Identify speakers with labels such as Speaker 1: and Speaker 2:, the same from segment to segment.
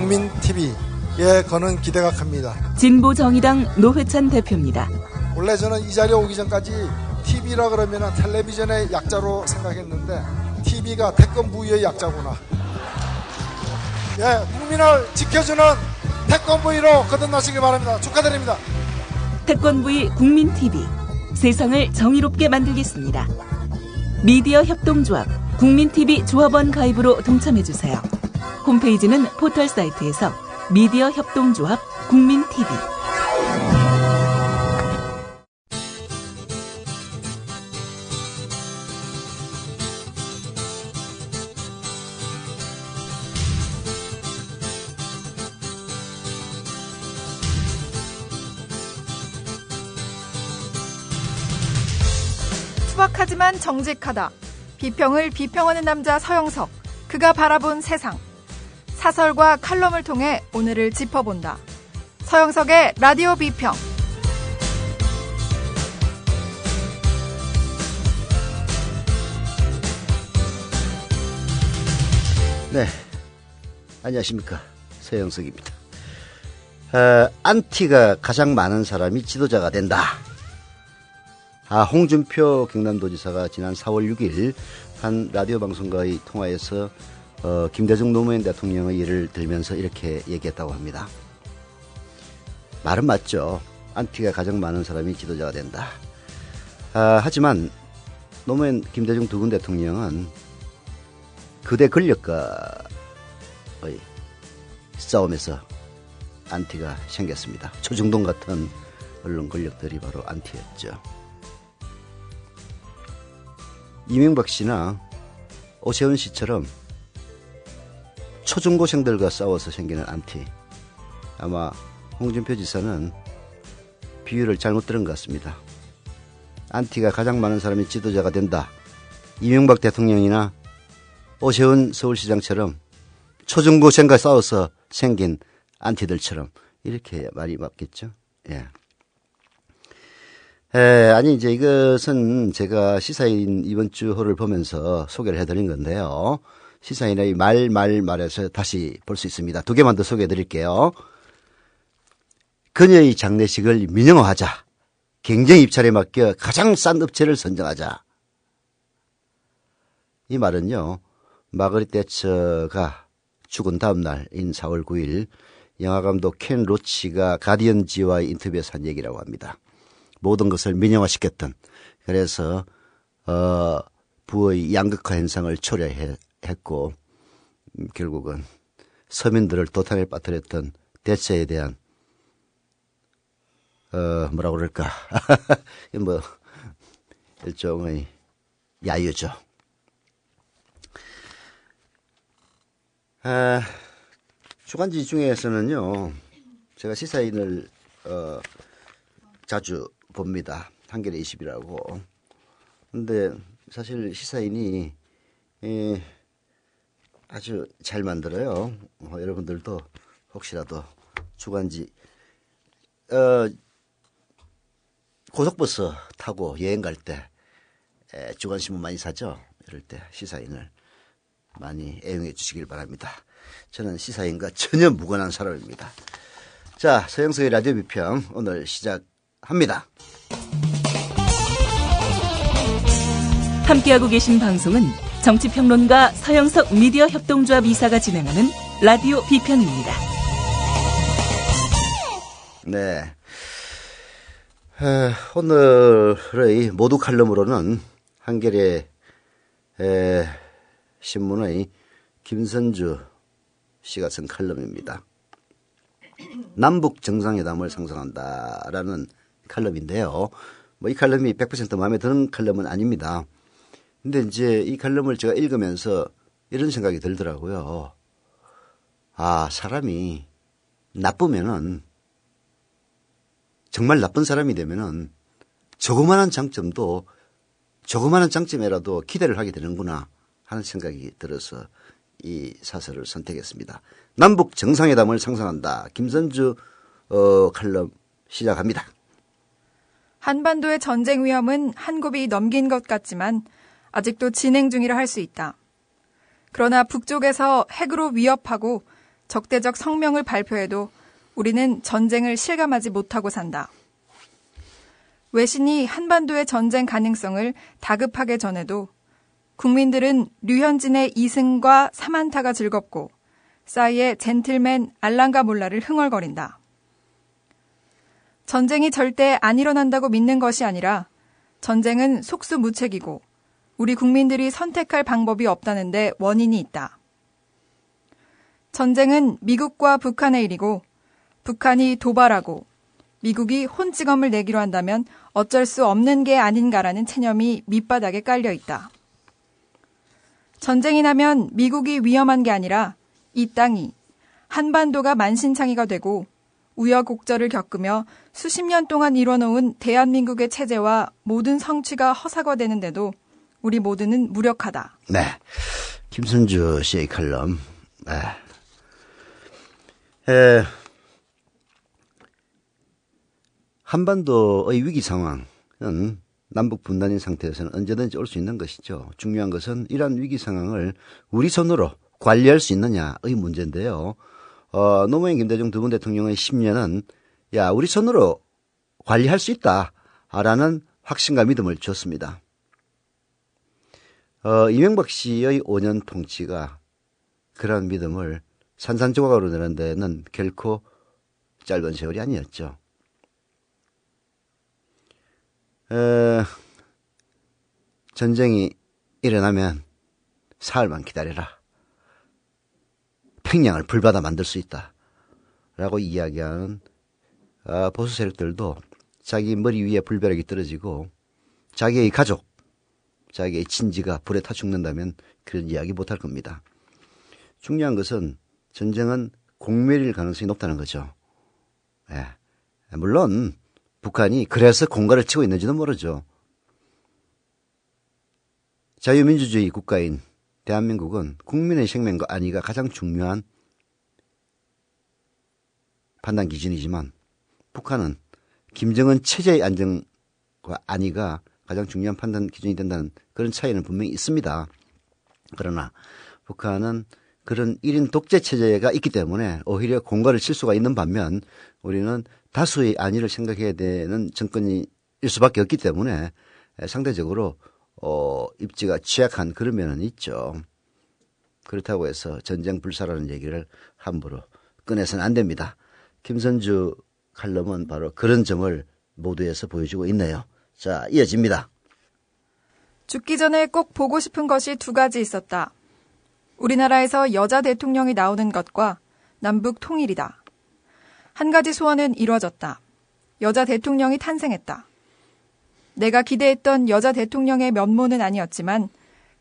Speaker 1: 국민TV에 거는 기대가 큽니다.
Speaker 2: 진보정의당 노회찬 대표입니다.
Speaker 1: 원래 저는 이 자리에 오기 전까지 TV라 그러면 텔레비전의 약자로 생각했는데 TV가 태권부의 약자구나. 예, 국민을 지켜주는 태권부의로 거듭나시길 바랍니다. 축하드립니다.
Speaker 2: 태권부의 국민TV, 세상을 정의롭게 만들겠습니다. 미디어 협동조합 국민TV 조합원 가입으로 동참해주세요. 홈페이지는 포털 사이트에서 미디어 협동조합 국민TV.
Speaker 3: 투박하지만 정직하다. 비평을 비평하는 남자 서영석. 그가 바라본 세상. 사설과 칼럼을 통해 오늘을 짚어본다. 서영석의 라디오 비평.
Speaker 4: 네, 안녕하십니까, 서영석입니다. 안티가 가장 많은 사람이 지도자가 된다. 홍준표 경남도지사가 지난 4월 6일 한 라디오 방송과의 통화에서 김대중 노무현 대통령의 예를 들면서 이렇게 얘기했다고 합니다. 말은 맞죠. 안티가 가장 많은 사람이 지도자가 된다. 하지만 노무현, 김대중 두 분 대통령은 그대 권력과의 싸움에서 안티가 생겼습니다. 초중동 같은 언론 권력들이 바로 안티였죠. 이명박 씨나 오세훈 씨처럼 초중고생들과 싸워서 생기는 안티. 아마 홍준표 지사는 비유를 잘못 들은 것 같습니다. 안티가 가장 많은 사람이 지도자가 된다. 이명박 대통령이나 오세훈 서울시장처럼 초중고생과 싸워서 생긴 안티들처럼 이렇게 말이 맞겠죠. 예. 아니, 이제 이것은 제가 시사인 이번 주 호를 보면서 소개를 해드린 건데요. 시사인의 말에서 다시 볼 수 있습니다. 두 개만 더 소개해 드릴게요. 그녀의 장례식을 민영화하자. 경쟁 입찰에 맡겨 가장 싼 업체를 선정하자. 이 말은요, 마거릿 대처가 죽은 다음 날인 4월 9일 영화감독 켄 로치가 가디언지와의 인터뷰에서 한 얘기라고 합니다. 모든 것을 민영화시켰던, 그래서 부의 양극화 현상을 초래했고 결국은 서민들을 도탄에 빠뜨렸던 대처에 대한 뭐라고 그럴까 뭐 일종의 야유죠. 주간지 중에서는요, 제가 시사인을 자주 봅니다. 한겨레 20이라고. 근데 사실 시사인이 아주 잘 만들어요. 여러분들도 혹시라도 주간지 고속버스 타고 여행 갈 때 주간신문 많이 사죠. 이럴 때 시사인을 많이 애용해 주시길 바랍니다. 저는 시사인과 전혀 무관한 사람입니다. 자, 서영석의 라디오 비평 오늘 시작합니다.
Speaker 2: 함께하고 계신 방송은 정치평론가 서영석 미디어 협동조합 이사가 진행하는 라디오 비평입니다.
Speaker 4: 네. 오늘의 모두 칼럼으로는 한겨레 신문의 김선주 씨가 쓴 칼럼입니다. 남북 정상회담을 상상한다라는 칼럼인데요. 뭐 이 칼럼이 100% 마음에 드는 칼럼은 아닙니다. 근데 이제 이 칼럼을 제가 읽으면서 이런 생각이 들더라고요. 아, 사람이 나쁘면은, 정말 나쁜 사람이 되면은 조그마한 장점에라도 기대를 하게 되는구나 하는 생각이 들어서 이 사설을 선택했습니다. 남북 정상회담을 상상한다. 김선주 칼럼 시작합니다.
Speaker 3: 한반도의 전쟁 위험은 한 곱이 넘긴 것 같지만 아직도 진행 중이라 할 수 있다. 그러나 북쪽에서 핵으로 위협하고 적대적 성명을 발표해도 우리는 전쟁을 실감하지 못하고 산다. 외신이 한반도의 전쟁 가능성을 다급하게 전해도 국민들은 류현진의 2승과 3안타가 즐겁고 싸이의 젠틀맨 알랑가 몰라를 흥얼거린다. 전쟁이 절대 안 일어난다고 믿는 것이 아니라 전쟁은 속수무책이고 우리 국민들이 선택할 방법이 없다는데 원인이 있다. 전쟁은 미국과 북한의 일이고 북한이 도발하고 미국이 혼찌검을 내기로 한다면 어쩔 수 없는 게 아닌가라는 체념이 밑바닥에 깔려 있다. 전쟁이 나면 미국이 위험한 게 아니라 이 땅이 한반도가 만신창이가 되고 우여곡절을 겪으며 수십 년 동안 이뤄놓은 대한민국의 체제와 모든 성취가 허사가 되는데도 우리 모두는 무력하다.
Speaker 4: 네, 김선주 씨의 칼럼. 네. 한반도의 위기 상황은 남북 분단인 상태에서는 언제든지 올 수 있는 것이죠. 중요한 것은 이러한 위기 상황을 우리 손으로 관리할 수 있느냐의 문제인데요. 노무현 김대중 두 분 대통령의 10년은 우리 손으로 관리할 수 있다라는 확신과 믿음을 줬습니다. 이명박 씨의 5년 통치가 그런 믿음을 산산조각으로 내는 데는 결코 짧은 세월이 아니었죠. 전쟁이 일어나면 사흘만 기다려라. 평양을 불바다 만들 수 있다. 라고 이야기하는 보수 세력들도 자기 머리 위에 불벼락이 떨어지고 자기의 가족, 자기의 친지가 불에 타 죽는다면 그런 이야기 못할 겁니다. 중요한 것은 전쟁은 공멸일 가능성이 높다는 거죠. 물론 북한이 그래서 공갈을 치고 있는지도 모르죠. 자유민주주의 국가인 대한민국은 국민의 생명과 안위가 가장 중요한 판단 기준이지만 북한은 김정은 체제의 안정과 안위가 가장 중요한 판단 기준이 된다는 그런 차이는 분명히 있습니다. 그러나 북한은 그런 1인 독재 체제가 있기 때문에 오히려 공갈을 칠 수가 있는 반면 우리는 다수의 안위를 생각해야 되는 정권일 수밖에 없기 때문에 상대적으로 입지가 취약한 그런 면은 있죠. 그렇다고 해서 전쟁 불사라는 얘기를 함부로 꺼내서는 안 됩니다. 김선주 칼럼은 바로 그런 점을 모두에서 보여주고 있네요. 자, 이어집니다.
Speaker 3: 죽기 전에 꼭 보고 싶은 것이 두 가지 있었다. 우리나라에서 여자 대통령이 나오는 것과 남북 통일이다. 한 가지 소원은 이루어졌다. 여자 대통령이 탄생했다. 내가 기대했던 여자 대통령의 면모는 아니었지만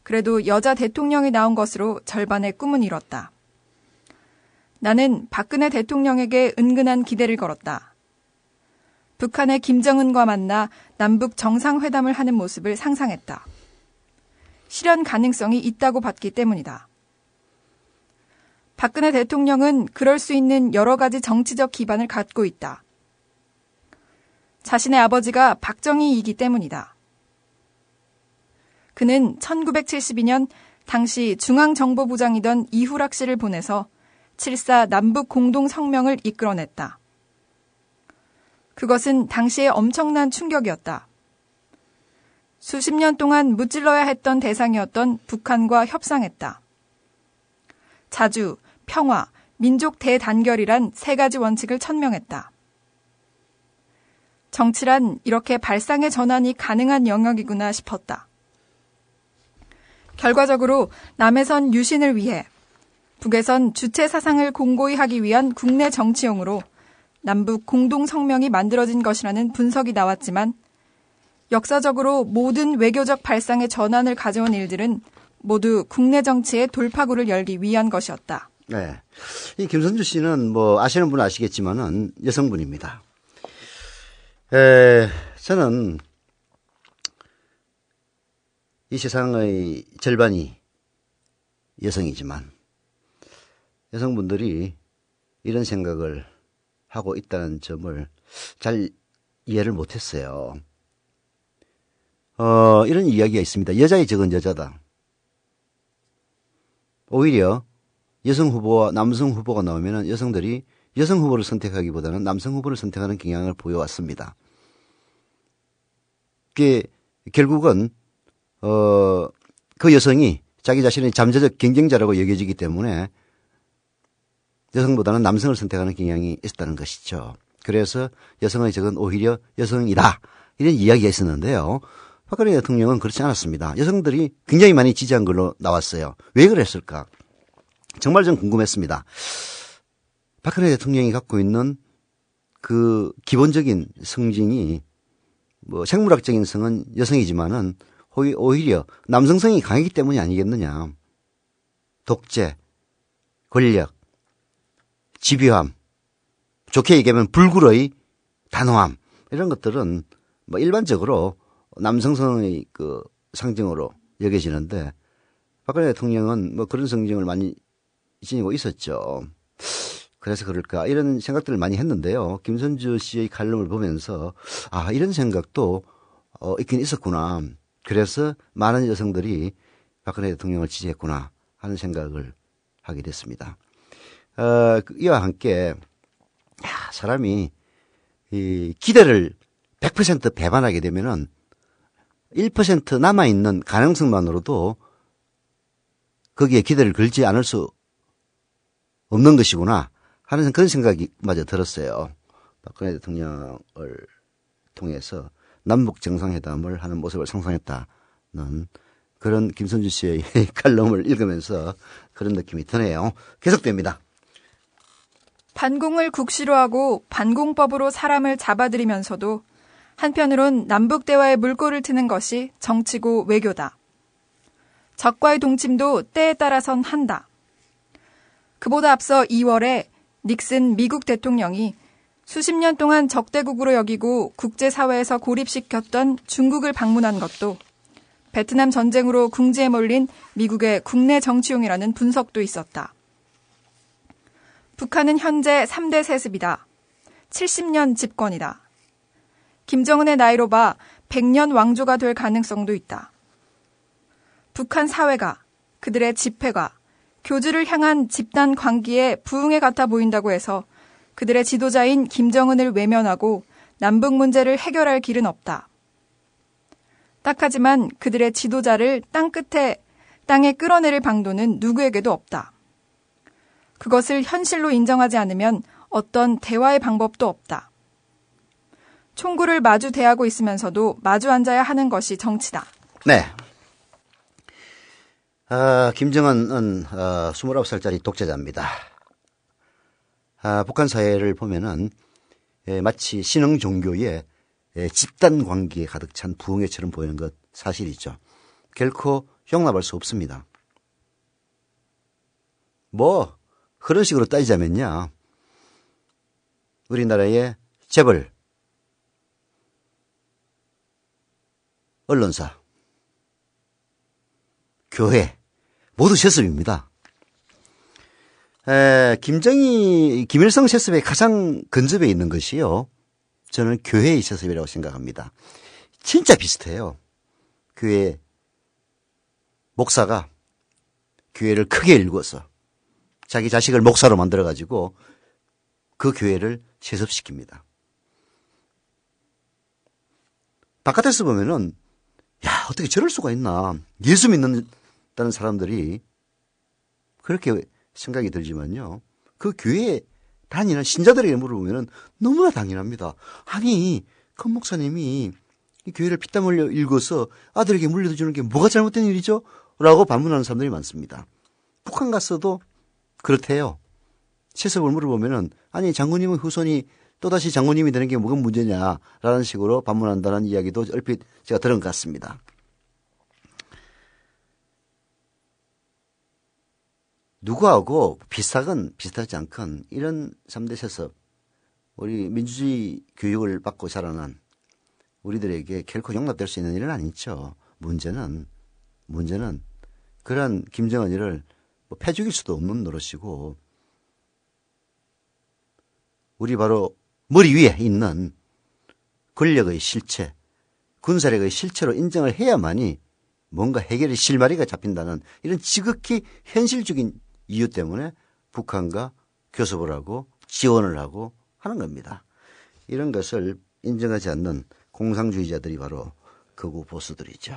Speaker 3: 그래도 여자 대통령이 나온 것으로 절반의 꿈은 이뤘다. 나는 박근혜 대통령에게 은근한 기대를 걸었다. 북한의 김정은과 만나 남북 정상회담을 하는 모습을 상상했다. 실현 가능성이 있다고 봤기 때문이다. 박근혜 대통령은 그럴 수 있는 여러 가지 정치적 기반을 갖고 있다. 자신의 아버지가 박정희이기 때문이다. 그는 1972년 당시 중앙정보부장이던 이후락 씨를 보내서 7.4 남북 공동성명을 이끌어냈다. 그것은 당시에 엄청난 충격이었다. 수십 년 동안 무찔러야 했던 대상이었던 북한과 협상했다. 자주, 평화, 민족 대단결이란 세 가지 원칙을 천명했다. 정치란 이렇게 발상의 전환이 가능한 영역이구나 싶었다. 결과적으로 남에선 유신을 위해 북에선 주체 사상을 공고히 하기 위한 국내 정치용으로 남북 공동성명이 만들어진 것이라는 분석이 나왔지만 역사적으로 모든 외교적 발상의 전환을 가져온 일들은 모두 국내 정치의 돌파구를 열기 위한 것이었다.
Speaker 4: 네, 이 김선주 씨는 아시는 분은 아시겠지만은 여성분입니다. 저는 이 세상의 절반이 여성이지만 여성분들이 이런 생각을 하고 있다는 점을 잘 이해를 못했어요. 이런 이야기가 있습니다. 여자의 적은 여자다. 오히려 여성 후보와 남성 후보가 나오면은 여성들이 여성 후보를 선택하기보다는 남성 후보를 선택하는 경향을 보여왔습니다. 그게 결국은 그 여성이 자기 자신의 잠재적 경쟁자라고 여겨지기 때문에 여성보다는 남성을 선택하는 경향이 있었다는 것이죠. 그래서 여성의 적은 오히려 여성이다. 이런 이야기가 있었는데요. 박근혜 대통령은 그렇지 않았습니다. 여성들이 굉장히 많이 지지한 걸로 나왔어요. 왜 그랬을까? 정말 좀 궁금했습니다. 박근혜 대통령이 갖고 있는 그 기본적인 성징이 뭐 생물학적인 성은 여성이지만은 오히려 남성성이 강하기 때문이 아니겠느냐. 독재, 권력, 집요함, 좋게 얘기하면 불굴의 단호함 이런 것들은 뭐 일반적으로 남성성의 그 상징으로 여겨지는데 박근혜 대통령은 뭐 그런 성징을 많이 지니고 있었죠. 그래서 그럴까 이런 생각들을 많이 했는데요. 김선주 씨의 칼럼을 보면서 아 이런 생각도 있긴 있었구나. 그래서 많은 여성들이 박근혜 대통령을 지지했구나 하는 생각을 하게 됐습니다. 이와 함께 사람이 이 기대를 100% 배반하게 되면은 1% 남아있는 가능성만으로도 거기에 기대를 걸지 않을 수 없는 것이구나 하는 그런 생각이 마저 들었어요. 박근혜 대통령을 통해서 남북 정상회담을 하는 모습을 상상했다는 그런 김선주 씨의 칼럼을 읽으면서 그런 느낌이 드네요. 계속됩니다.
Speaker 3: 반공을 국시로 하고 반공법으로 사람을 잡아들이면서도 한편으론 남북 대화에 물꼬를 트는 것이 정치고 외교다. 적과의 동침도 때에 따라선 한다. 그보다 앞서 2월에 닉슨 미국 대통령이 수십 년 동안 적대국으로 여기고 국제사회에서 고립시켰던 중국을 방문한 것도 베트남 전쟁으로 궁지에 몰린 미국의 국내 정치용이라는 분석도 있었다. 북한은 현재 3대 세습이다. 70년 집권이다. 김정은의 나이로 봐 100년 왕조가 될 가능성도 있다. 북한 사회가, 그들의 집회가 교주를 향한 집단 광기에 부흥에 같아 보인다고 해서 그들의 지도자인 김정은을 외면하고 남북 문제를 해결할 길은 없다. 딱하지만 그들의 지도자를 땅에 끌어내릴 방도는 누구에게도 없다. 그것을 현실로 인정하지 않으면 어떤 대화의 방법도 없다. 총구를 마주 대하고 있으면서도 마주 앉아야 하는 것이 정치다.
Speaker 4: 네. 김정은은 29살짜리 독재자입니다. 북한 사회를 보면은 마치 신흥 종교의 집단 관계에 가득 찬 부흥회처럼 보이는 것 사실이죠. 결코 용납할 수 없습니다. 뭐 그런 식으로 따지자면요. 우리나라의 재벌, 언론사, 교회 모두 세습입니다. 김일성 세습의 가장 근접에 있는 것이요. 저는 교회의 세습이라고 생각합니다. 진짜 비슷해요. 교회 목사가 교회를 크게 일궈서 자기 자식을 목사로 만들어가지고 그 교회를 세습시킵니다. 바깥에서 보면은 야 어떻게 저럴 수가 있나. 예수 믿는다는 사람들이 그렇게 생각이 들지만요. 그 교회에 다니는 신자들에게 물어보면 너무나 당연합니다. 아니 큰 목사님이 이 교회를 피땀 흘려 읽어서 아들에게 물려주는 게 뭐가 잘못된 일이죠? 라고 반문하는 사람들이 많습니다. 북한 갔어도 그렇대요. 세습을 물어보면은 아니 장군님의 후손이 또다시 장군님이 되는 게 뭐가 문제냐라는 식으로 반문한다는 이야기도 얼핏 제가 들은 것 같습니다. 누구하고 비슷하지 않건 이런 3대 세습, 우리 민주주의 교육을 받고 자라난 우리들에게 결코 용납될 수 있는 일은 아니죠. 문제는 그런 김정은이를 패죽일 수도 없는 노릇이고 우리 바로 머리 위에 있는 권력의 실체, 군사력의 실체로 인정을 해야만이 뭔가 해결의 실마리가 잡힌다는 이런 지극히 현실적인 이유 때문에 북한과 교섭을 하고 지원을 하고 하는 겁니다. 이런 것을 인정하지 않는 공산주의자들이 바로 극우 보수들이죠.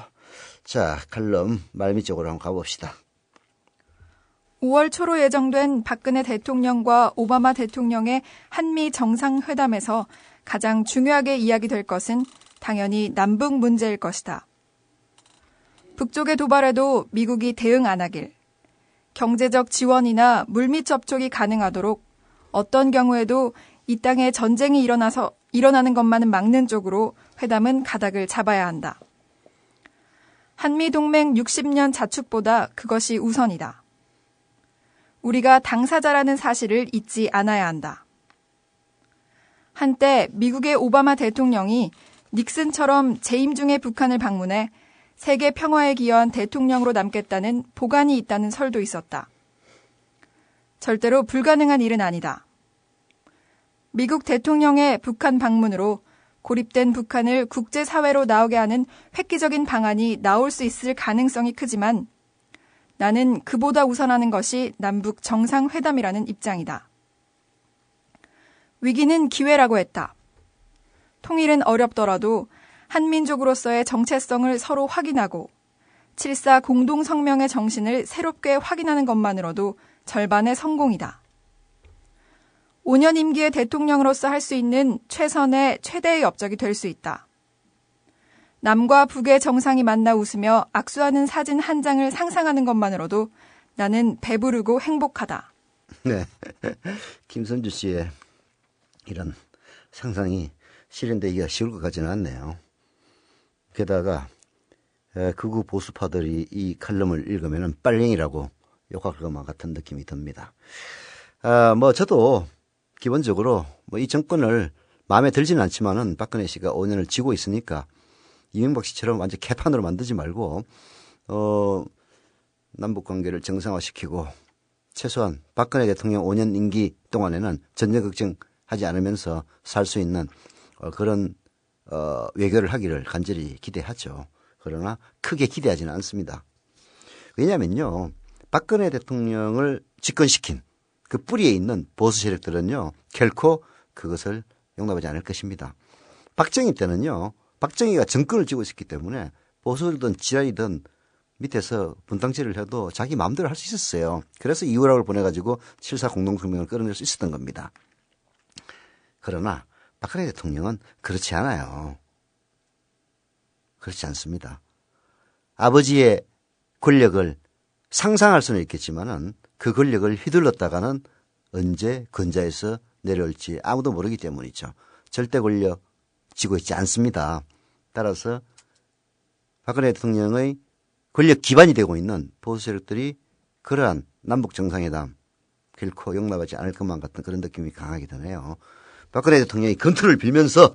Speaker 4: 자, 칼럼 말미 쪽으로 한번 가봅시다.
Speaker 3: 5월 초로 예정된 박근혜 대통령과 오바마 대통령의 한미 정상회담에서 가장 중요하게 이야기될 것은 당연히 남북 문제일 것이다. 북쪽의 도발에도 미국이 대응 안 하길, 경제적 지원이나 물밑 접촉이 가능하도록 어떤 경우에도 이 땅에 전쟁이 일어나는 것만은 막는 쪽으로 회담은 가닥을 잡아야 한다. 한미동맹 60년 자축보다 그것이 우선이다. 우리가 당사자라는 사실을 잊지 않아야 한다. 한때 미국의 오바마 대통령이 닉슨처럼 재임 중에 북한을 방문해 세계 평화에 기여한 대통령으로 남겠다는 보관이 있다는 설도 있었다. 절대로 불가능한 일은 아니다. 미국 대통령의 북한 방문으로 고립된 북한을 국제사회로 나오게 하는 획기적인 방안이 나올 수 있을 가능성이 크지만 나는 그보다 우선하는 것이 남북 정상회담이라는 입장이다. 위기는 기회라고 했다. 통일은 어렵더라도 한민족으로서의 정체성을 서로 확인하고 7.4 공동성명의 정신을 새롭게 확인하는 것만으로도 절반의 성공이다. 5년 임기의 대통령으로서 할 수 있는 최선의 최대의 업적이 될 수 있다. 남과 북의 정상이 만나 웃으며 악수하는 사진 한 장을 상상하는 것만으로도 나는 배부르고 행복하다.
Speaker 4: 네, 김선주 씨의 이런 상상이 실현되기가 쉬울 것 같지는 않네요. 게다가 극우 보수파들이 이 칼럼을 읽으면 빨갱이라고 욕할 것만 같은 느낌이 듭니다. 저도 기본적으로 이 정권을 마음에 들지는 않지만은 박근혜 씨가 5년을 쥐고 있으니까 이명박 씨처럼 완전 개판으로 만들지 말고 남북 관계를 정상화시키고 최소한 박근혜 대통령 5년 임기 동안에는 전쟁 걱정하지 않으면서 살 수 있는 그런 외교를 하기를 간절히 기대하죠. 그러나 크게 기대하지는 않습니다. 왜냐하면요, 박근혜 대통령을 집권시킨 그 뿌리에 있는 보수 세력들은요 결코 그것을 용납하지 않을 것입니다. 박정희 때는요, 박정희가 정권을 쥐고 있었기 때문에 보수든 지하이든 밑에서 분탕질을 해도 자기 마음대로 할 수 있었어요. 그래서 이후락을 보내가지고 7.4 공동성명을 끌어낼 수 있었던 겁니다. 그러나 박근혜 대통령은 그렇지 않아요. 그렇지 않습니다. 아버지의 권력을 상상할 수는 있겠지만은 그 권력을 휘둘렀다가는 언제 근자에서 내려올지 아무도 모르기 때문이죠. 절대 권력 쥐고 있지 않습니다. 따라서 박근혜 대통령의 권력 기반이 되고 있는 보수 세력들이 그러한 남북 정상회담 결코 용납하지 않을 것만 같은 그런 느낌이 강하게 드네요. 박근혜 대통령이 건투를 빌면서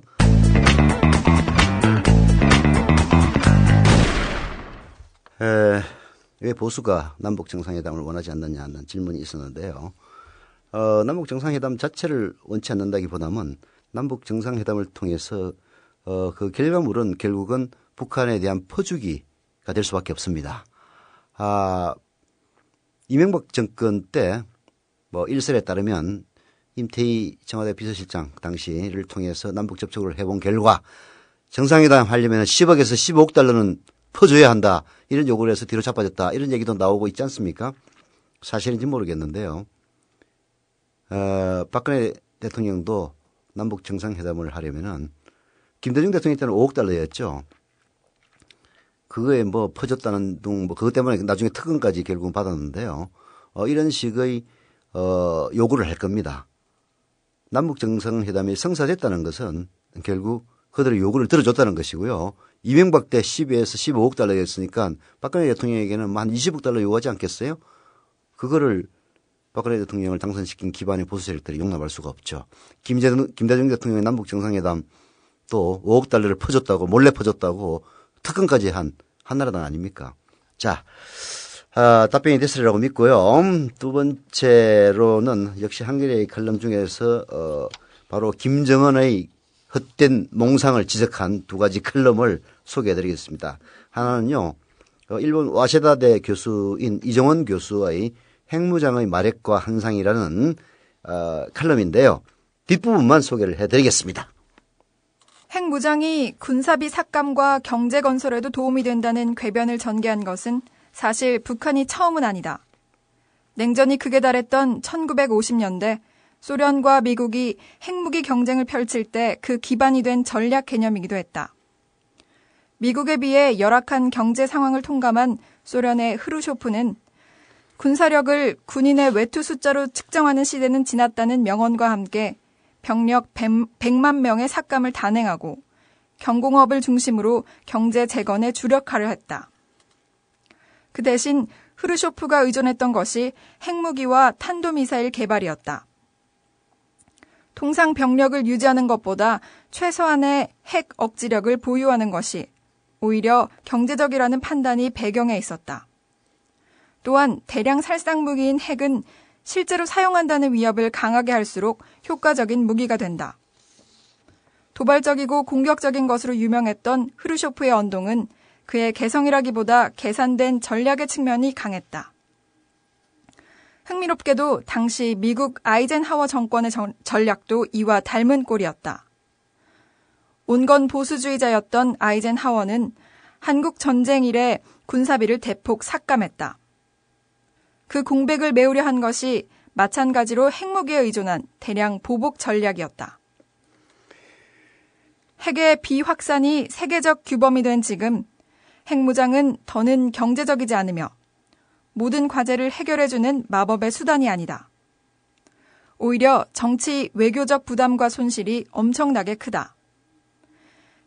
Speaker 4: 왜 보수가 남북 정상회담을 원하지 않느냐는 질문이 있었는데요. 남북 정상회담 자체를 원치 않는다기보다는 남북 정상회담을 통해서 그 결과물은 결국은 북한에 대한 퍼주기가 될 수밖에 없습니다. 이명박 정권 때 일설에 따르면 임태희 청와대 비서실장 당시를 통해서 남북 접촉을 해본 결과 정상회담 하려면 10억에서 15억 달러는 퍼줘야 한다. 이런 요구를 해서 뒤로 자빠졌다. 이런 얘기도 나오고 있지 않습니까? 사실인지 모르겠는데요. 박근혜 대통령도 남북 정상회담을 하려면은 김대중 대통령 때는 5억 달러였죠. 그거에 퍼졌다는 둥, 그것 때문에 나중에 특검까지 결국은 받았는데요. 이런 식의 요구를 할 겁니다. 남북 정상회담이 성사됐다는 것은 결국 그들의 요구를 들어줬다는 것이고요. 이명박 때 10에서 15억 달러였으니까 박근혜 대통령에게는 한 20억 달러 요구하지 않겠어요? 그거를 박근혜 대통령을 당선시킨 기반의 보수 세력들이 용납할 수가 없죠. 김대중 대통령의 남북 정상회담 또 5억 달러를 퍼줬다고, 몰래 퍼줬다고 특검까지 한 한나라당 아닙니까? 자, 답변이 됐으리라고 믿고요. 두 번째로는 역시 한겨레의 칼럼 중에서 바로 김정은의 헛된 몽상을 지적한 두 가지 칼럼을 소개해드리겠습니다. 하나는요, 일본 와세다대 교수인 이정원 교수의 핵무장의 마력과 환상이라는 칼럼인데요. 뒷부분만 소개를 해드리겠습니다.
Speaker 3: 핵무장이 군사비 삭감과 경제 건설에도 도움이 된다는 궤변을 전개한 것은 사실 북한이 처음은 아니다. 냉전이 극에 달했던 1950년대 소련과 미국이 핵무기 경쟁을 펼칠 때 그 기반이 된 전략 개념이기도 했다. 미국에 비해 열악한 경제 상황을 통감한 소련의 흐루쇼프는 군사력을 군인의 외투 숫자로 측정하는 시대는 지났다는 명언과 함께 병력 100만 명의 삭감을 단행하고 경공업을 중심으로 경제 재건에 주력하려 했다. 그 대신 흐루쇼프가 의존했던 것이 핵무기와 탄도미사일 개발이었다. 통상 병력을 유지하는 것보다 최소한의 핵 억지력을 보유하는 것이 오히려 경제적이라는 판단이 배경에 있었다. 또한 대량 살상무기인 핵은 실제로 사용한다는 위협을 강하게 할수록 효과적인 무기가 된다. 도발적이고 공격적인 것으로 유명했던 흐루쇼프의 언동은 그의 개성이라기보다 계산된 전략의 측면이 강했다. 흥미롭게도 당시 미국 아이젠하워 정권의 전략도 이와 닮은 꼴이었다. 온건 보수주의자였던 아이젠하워는 한국 전쟁 이래 군사비를 대폭 삭감했다. 그 공백을 메우려 한 것이 마찬가지로 핵무기에 의존한 대량 보복 전략이었다. 핵의 비확산이 세계적 규범이 된 지금 핵무장은 더는 경제적이지 않으며 모든 과제를 해결해주는 마법의 수단이 아니다. 오히려 정치, 외교적 부담과 손실이 엄청나게 크다.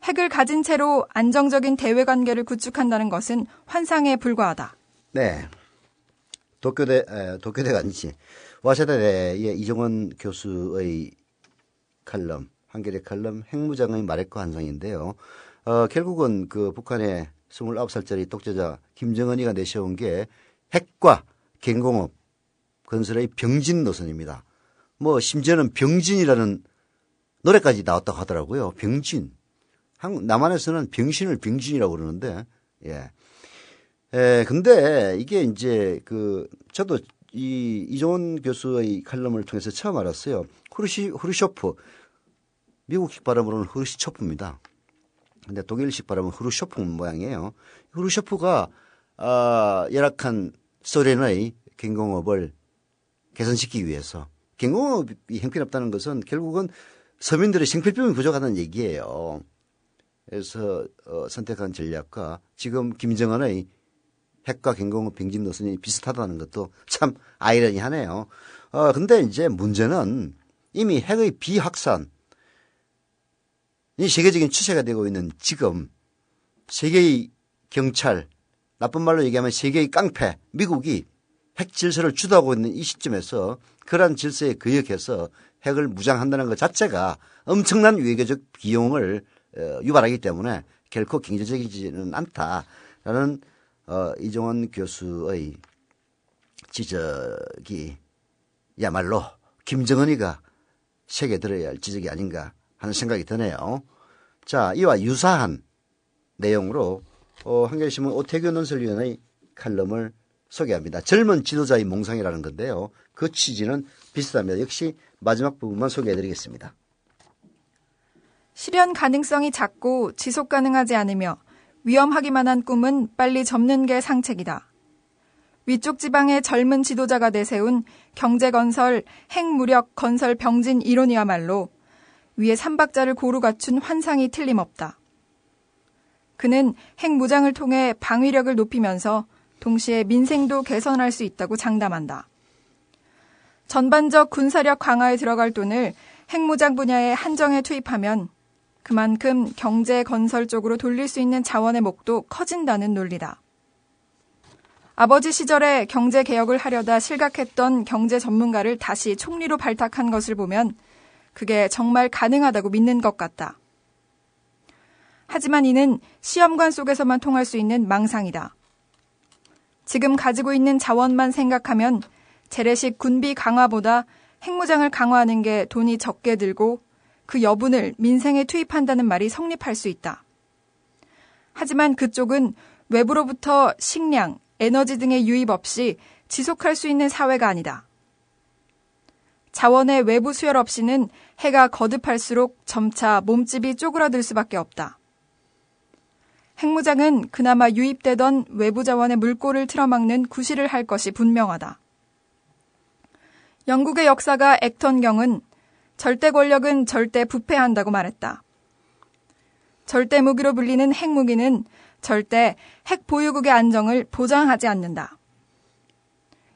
Speaker 3: 핵을 가진 채로 안정적인 대외관계를 구축한다는 것은 환상에 불과하다.
Speaker 4: 네. 도쿄대가 아니지. 와세다대의 이종원 교수의 칼럼, 한겨레 칼럼 핵무장의 마력과 환상인데요. 결국은 그 북한의 29살짜리 독재자 김정은이가 내세운 게 핵과 경공업 건설의 병진 노선입니다. 뭐 심지어는 병진이라는 노래까지 나왔다고 하더라고요. 병진. 남한에서는 병신을 병진이라고 그러는데, 예. 근데 이게 이제 저도 이종원 교수의 칼럼을 통해서 처음 알았어요. 흐루쇼프. 미국식 발음으로는 흐루시초프입니다. 근데 독일식 발음은 흐루쇼프 모양이에요. 흐루쇼프가, 열악한 소련의 경공업을 개선시키기 위해서 경공업이 형편없다는 것은 결국은 서민들의 생필품이 부족하다는 얘기예요. 그래서 선택한 전략과 지금 김정은의 핵과 경공업 병진 노선이 비슷하다는 것도 참 아이러니하네요. 근데 이제 문제는 이미 핵의 비확산이 세계적인 추세가 되고 있는 지금 세계의 경찰, 나쁜 말로 얘기하면 세계의 깡패, 미국이 핵 질서를 주도하고 있는 이 시점에서 그러한 질서에 거역해서 핵을 무장한다는 것 자체가 엄청난 외교적 비용을 유발하기 때문에 결코 경제적이지는 않다라는 이종원 교수의 지적이 야말로 김정은이가 세계에 들어야 할 지적이 아닌가 하는 생각이 드네요. 자, 이와 유사한 내용으로 한겨레신문 오태규 논설위원의 칼럼을 소개합니다. 젊은 지도자의 몽상이라는 건데요. 그 취지는 비슷합니다. 역시 마지막 부분만 소개해드리겠습니다.
Speaker 3: 실현 가능성이 작고 지속 가능하지 않으며 위험하기만 한 꿈은 빨리 접는 게 상책이다. 위쪽 지방의 젊은 지도자가 내세운 경제건설, 핵무력 건설 병진 이론이야말로 위에 3박자를 고루 갖춘 환상이 틀림없다. 그는 핵무장을 통해 방위력을 높이면서 동시에 민생도 개선할 수 있다고 장담한다. 전반적 군사력 강화에 들어갈 돈을 핵무장 분야에 한정해 투입하면 그만큼 경제 건설 쪽으로 돌릴 수 있는 자원의 목도 커진다는 논리다. 아버지 시절에 경제 개혁을 하려다 실각했던 경제 전문가를 다시 총리로 발탁한 것을 보면 그게 정말 가능하다고 믿는 것 같다. 하지만 이는 시험관 속에서만 통할 수 있는 망상이다. 지금 가지고 있는 자원만 생각하면 재래식 군비 강화보다 핵무장을 강화하는 게 돈이 적게 들고 그 여분을 민생에 투입한다는 말이 성립할 수 있다. 하지만 그쪽은 외부로부터 식량, 에너지 등의 유입 없이 지속할 수 있는 사회가 아니다. 자원의 외부 수혈 없이는 해가 거듭할수록 점차 몸집이 쪼그라들 수밖에 없다. 핵무장은 그나마 유입되던 외부 자원의 물꼬를 틀어막는 구실을 할 것이 분명하다. 영국의 역사가 액턴 경은 절대 권력은 절대 부패한다고 말했다. 절대 무기로 불리는 핵무기는 절대 핵 보유국의 안정을 보장하지 않는다.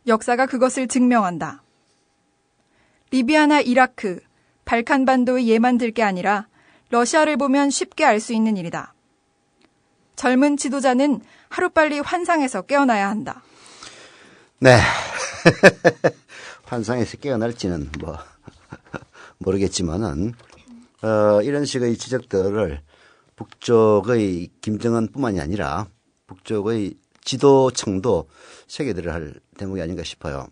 Speaker 3: 역사가 그것을 증명한다. 리비아나 이라크, 발칸반도의 예만 들 게 아니라 러시아를 보면 쉽게 알 수 있는 일이다. 젊은 지도자는 하루빨리 환상에서 깨어나야 한다.
Speaker 4: 네. 환상에서 깨어날지는 모르겠지만은, 이런 식의 지적들을 북쪽의 김정은뿐만이 아니라 북쪽의 지도층도 새겨들어야 할 대목이 아닌가 싶어요.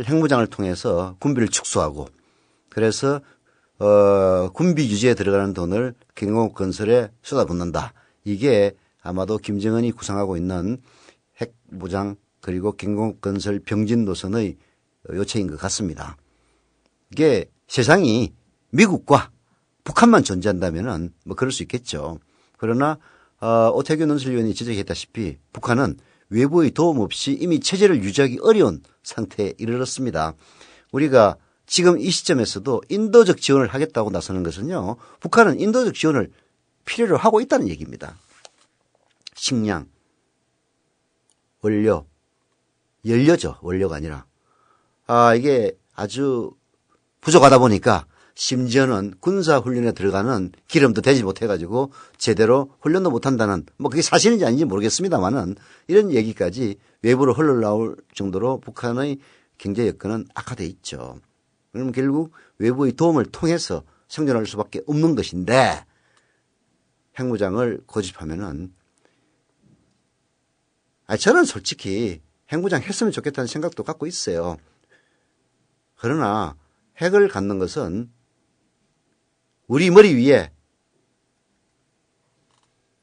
Speaker 4: 핵무장을 통해서 군비를 축소하고, 그래서 군비 유지에 들어가는 돈을 경공업 건설에 쏟아붓는다. 이게 아마도 김정은이 구상하고 있는 핵무장 그리고 경공업 건설 병진 노선의 요체인 것 같습니다. 이게 세상이 미국과 북한만 존재한다면은 그럴 수 있겠죠. 그러나 오태규 논설위원이 지적했다시피 북한은 외부의 도움 없이 이미 체제를 유지하기 어려운 상태에 이르렀습니다. 우리가 지금 이 시점에서도 인도적 지원을 하겠다고 나서는 것은요, 북한은 인도적 지원을 필요로 하고 있다는 얘기입니다. 식량, 원료, 연료죠. 원료가 아니라. 이게 아주 부족하다 보니까 심지어는 군사훈련에 들어가는 기름도 되지 못해가지고 제대로 훈련도 못한다는, 그게 사실인지 아닌지 모르겠습니다만은 이런 얘기까지 외부로 흘러나올 정도로 북한의 경제 여건은 악화돼 있죠. 그러면 결국 외부의 도움을 통해서 생존할 수밖에 없는 것인데, 핵무장을 고집하면은, 저는 솔직히 핵무장 했으면 좋겠다는 생각도 갖고 있어요. 그러나 핵을 갖는 것은 우리 머리 위에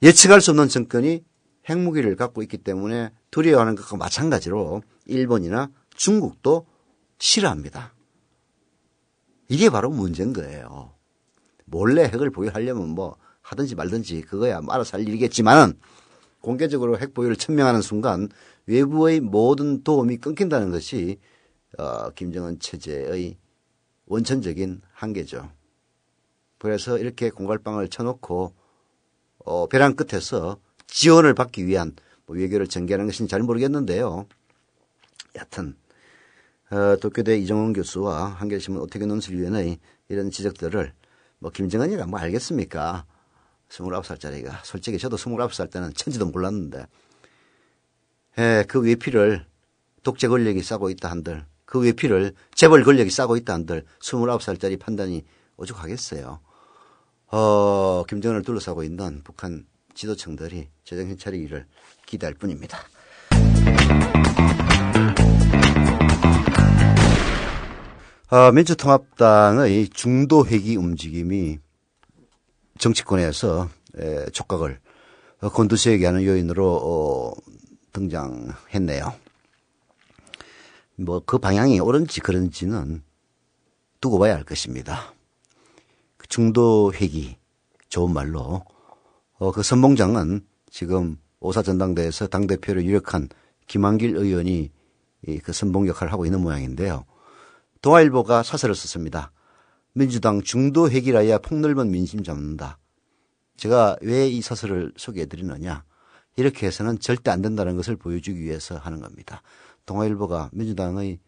Speaker 4: 예측할 수 없는 정권이 핵무기를 갖고 있기 때문에 두려워하는 것과 마찬가지로 일본이나 중국도 싫어합니다. 이게 바로 문제인 거예요. 몰래 핵을 보유하려면 하든지 말든지 그거야 알아서 할 일이겠지만은, 공개적으로 핵 보유를 천명하는 순간 외부의 모든 도움이 끊긴다는 것이 김정은 체제의 원천적인 한계죠. 그래서 이렇게 공갈빵을 쳐놓고 벼랑 끝에서 지원을 받기 위한 외교를 전개하는 것인지 잘 모르겠는데요. 여하튼 도쿄대 이정원 교수와 한겨레신문 오태규 논설위원의 이런 지적들을 김정은이가 알겠습니까? 29살짜리가. 솔직히 저도 29살 때는 천지도 몰랐는데, 그 외피를 독재 권력이 싸고 있다 한들, 그 외피를 재벌 권력이 싸고 있다 한들 29살짜리 판단이 오죽하겠어요. 김정은을 둘러싸고 있는 북한 지도층들이 제정신 차리기를 기대할 뿐입니다. 민주통합당의 중도 회귀 움직임이 정치권에서 촉각을 곤두세우게 하는 요인으로 등장했네요. 그 방향이 옳은지 그런지는 두고 봐야 할 것입니다. 중도 회귀, 좋은 말로 그 선봉장은 지금 오사전당대에서 당대표로 유력한 김한길 의원이 그 선봉 역할을 하고 있는 모양인데요. 동아일보가 사설을 썼습니다. 민주당 중도 회귀라야 폭넓은 민심 잡는다. 제가 왜 이 사설을 소개해드리느냐. 이렇게 해서는 절대 안 된다는 것을 보여주기 위해서 하는 겁니다. 동아일보가 민주당의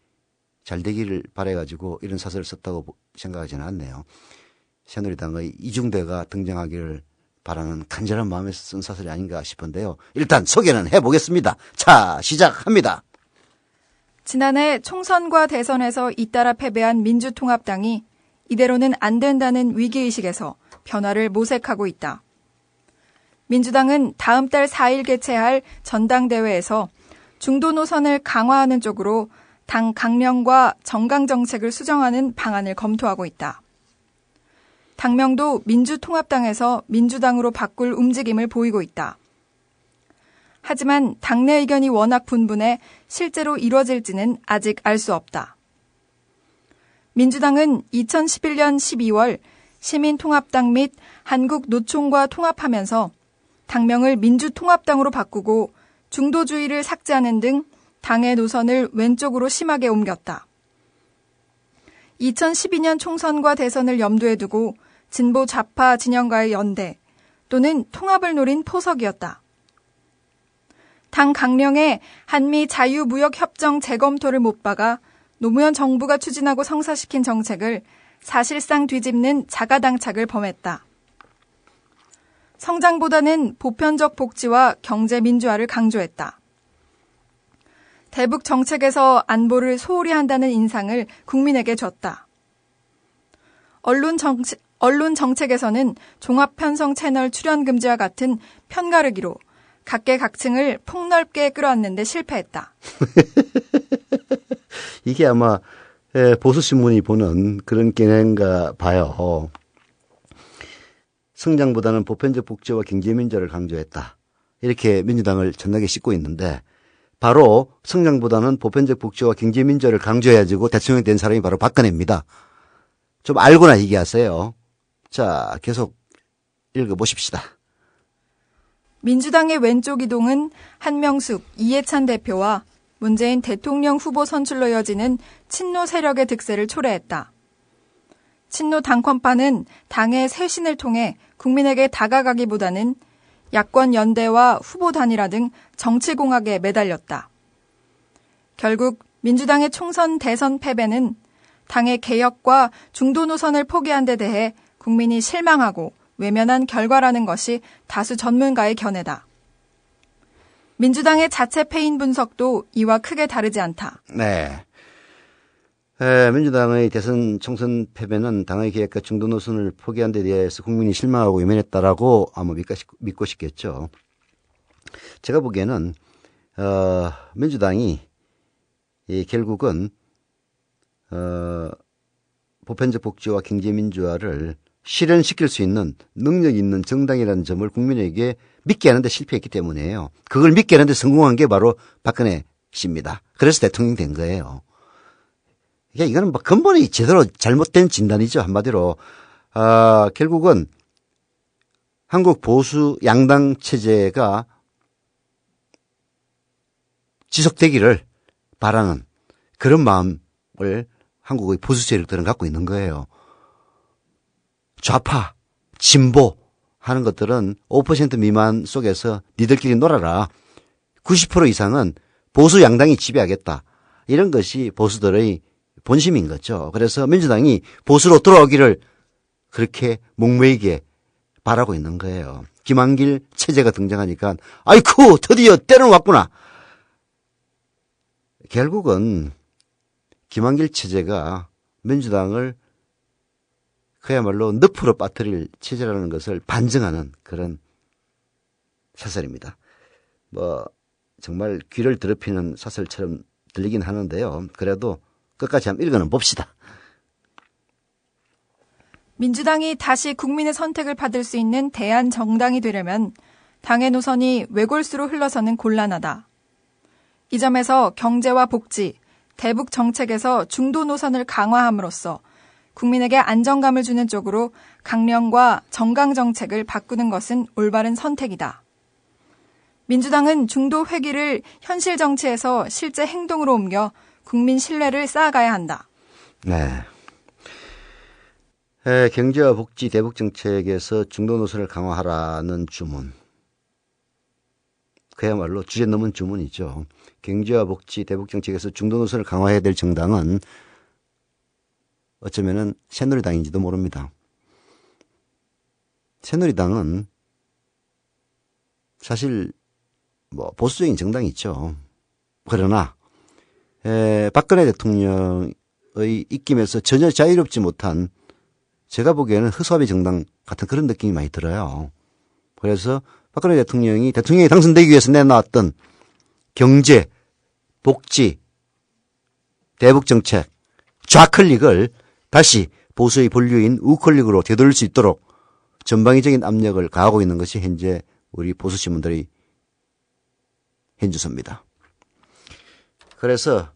Speaker 4: 잘 되기를 바라가지고 이런 사설을 썼다고 생각하지는 않네요. 새누리당의 이중대가 등장하기를 바라는 간절한 마음에서 쓴 사설이 아닌가 싶은데요. 일단 소개는 해보겠습니다. 자, 시작합니다.
Speaker 3: 지난해 총선과 대선에서 잇따라 패배한 민주통합당이 이대로는 안 된다는 위기의식에서 변화를 모색하고 있다. 민주당은 다음 달 4일 개최할 전당대회에서 중도 노선을 강화하는 쪽으로 당 강령과 정강 정책을 수정하는 방안을 검토하고 있다. 당명도 민주통합당에서 민주당으로 바꿀 움직임을 보이고 있다. 하지만 당내 의견이 워낙 분분해 실제로 이뤄질지는 아직 알 수 없다. 민주당은 2011년 12월 시민통합당 및 한국노총과 통합하면서 당명을 민주통합당으로 바꾸고 중도주의를 삭제하는 등 당의 노선을 왼쪽으로 심하게 옮겼다. 2012년 총선과 대선을 염두에 두고 진보 좌파 진영과의 연대 또는 통합을 노린 포석이었다. 당 강령에 한미 자유무역협정 재검토를 못 박아 노무현 정부가 추진하고 성사시킨 정책을 사실상 뒤집는 자가당착을 범했다. 성장보다는 보편적 복지와 경제 민주화를 강조했다. 대북 정책에서 안보를 소홀히 한다는 인상을 국민에게 줬다. 언론 정책에서는 종합편성 채널 출연 금지와 같은 편가르기로 각계각층을 폭넓게 끌어안는 데 실패했다.
Speaker 4: 이게 아마 보수신문이 보는 그런 견해인가 봐요. 성장보다는 보편적 복지와 경제민주화를 강조했다. 이렇게 민주당을 전나게 씻고 있는데 바로 성장보다는 보편적 복지와 경제민주화를 강조해가지고 대통령이 된 사람이 바로 박근혜입니다. 좀 알고나 얘기하세요. 자, 계속 읽어보십시다.
Speaker 3: 민주당의 왼쪽 이동은 한명숙, 이해찬 대표와 문재인 대통령 후보 선출로 이어지는 친노 세력의 득세를 초래했다. 친노 당권파는 당의 쇄신을 통해 국민에게 다가가기보다는 야권 연대와 후보 단일화 등 정치공학에 매달렸다. 결국 민주당의 총선 대선 패배는 당의 개혁과 중도 노선을 포기한 데 대해 국민이 실망하고 외면한 결과라는 것이 다수 전문가의 견해다. 민주당의 자체 패인 분석도 이와 크게 다르지 않다.
Speaker 4: 네. 민주당의 대선 총선 패배는 당의 계획과 중도 노선을 포기한 데 대해서 국민이 실망하고 외면했다라고 아마 믿고 싶겠죠. 제가 보기에는 민주당이 결국은 보편적 복지와 경제민주화를 실현시킬 수 있는 능력 있는 정당이라는 점을 국민에게 믿게 하는데 실패했기 때문이에요. 그걸 믿게 하는데 성공한 게 바로 박근혜 씨입니다. 그래서 대통령이 된 거예요. 이거는 뭐 근본이 제대로 잘못된 진단이죠. 한마디로. 결국은 한국 보수 양당 체제가 지속되기를 바라는 그런 마음을 한국의 보수 세력들은 갖고 있는 거예요. 좌파, 진보 하는 것들은 5% 미만 속에서 니들끼리 놀아라. 90% 이상은 보수 양당이 지배하겠다. 이런 것이 보수들의 본심인 거죠. 그래서 민주당이 보수로 돌아오기를 그렇게 목매이게 바라고 있는 거예요. 김한길 체제가 등장하니까 아이쿠 드디어 때는 왔구나. 결국은 김한길 체제가 민주당을 그야말로 늪으로 빠뜨릴 체제라는 것을 반증하는 그런 사설입니다. 뭐 정말 귀를 더럽히는 사설처럼 들리긴 하는데요. 그래도 끝까지 한번 읽어는 봅시다.
Speaker 3: 민주당이 다시 국민의 선택을 받을 수 있는 대안 정당이 되려면 당의 노선이 외골수로 흘러서는 곤란하다. 이 점에서 경제와 복지, 대북 정책에서 중도 노선을 강화함으로써 국민에게 안정감을 주는 쪽으로 강령과 정강 정책을 바꾸는 것은 올바른 선택이다. 민주당은 중도 회귀를 현실 정치에서 실제 행동으로 옮겨 국민 신뢰를 쌓아가야 한다.
Speaker 4: 네. 경제와 복지, 대북 정책에서 중도 노선을 강화하라는 주문. 그야말로 주제 넘은 주문이죠. 경제와 복지, 대북 정책에서 중도 노선을 강화해야 될 정당은 어쩌면은 새누리당인지도 모릅니다. 새누리당은 사실 뭐 보수적인 정당이 있죠. 그러나 박근혜 대통령의 입김에서 전혀 자유롭지 못한 제가 보기에는 허수아비 정당 같은 그런 느낌이 많이 들어요. 그래서 박근혜 대통령이 당선되기 위해서 내놨던 경제, 복지, 대북 정책, 좌클릭을 다시 보수의 본류인 우클릭으로 되돌릴 수 있도록 전방위적인 압력을 가하고 있는 것이 현재 우리 보수 신문들의 현주소입니다. 그래서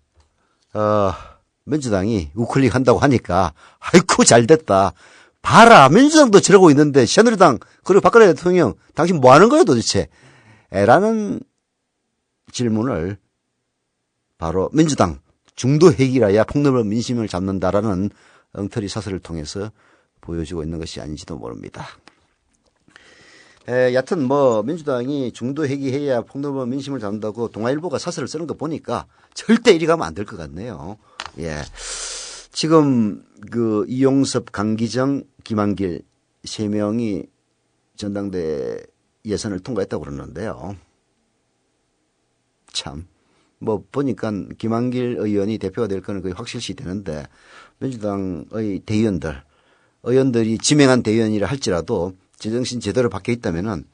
Speaker 4: 민주당이 우클릭 한다고 하니까 아이쿠 잘됐다. 봐라 민주당도 저러고 있는데 새누리당 그리고 박근혜 대통령 당신 뭐 하는 거예요 도대체? 라는 질문을 바로 민주당 중도 핵이라야 폭넓은 민심을 잡는다라는 엉터리 사설을 통해서 보여주고 있는 것이 아닌지도 모릅니다. 여튼 뭐 민주당이 중도 핵이해야 폭넓은 민심을 잡는다고 동아일보가 사설을 쓰는 거 보니까 절대 이리 가면 안 될 것 같네요. 예. 지금 그 이용섭, 강기정, 김한길 세 명이 전당대 예선을 통과했다고 그러는데요. 참, 뭐 보니까 김한길 의원이 대표가 될 거는 거의 확실시 되는데 민주당의 의원들이 지명한 대의원이라 할지라도 제정신 제대로 박혀 있다면은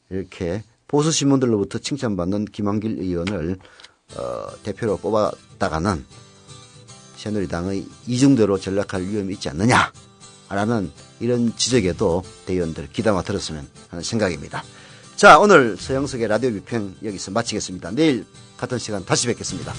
Speaker 4: 이렇게 보수 신문들로부터 칭찬받는 김한길 의원을 대표로 뽑았다가는 새누리당의 이중대로 전락할 위험이 있지 않느냐라는 이런 지적에도 대의원들 귀담아 들었으면 하는 생각입니다. 자, 오늘 서영석의 라디오 비평 여기서 마치겠습니다. 내일 같은 시간 다시 뵙겠습니다.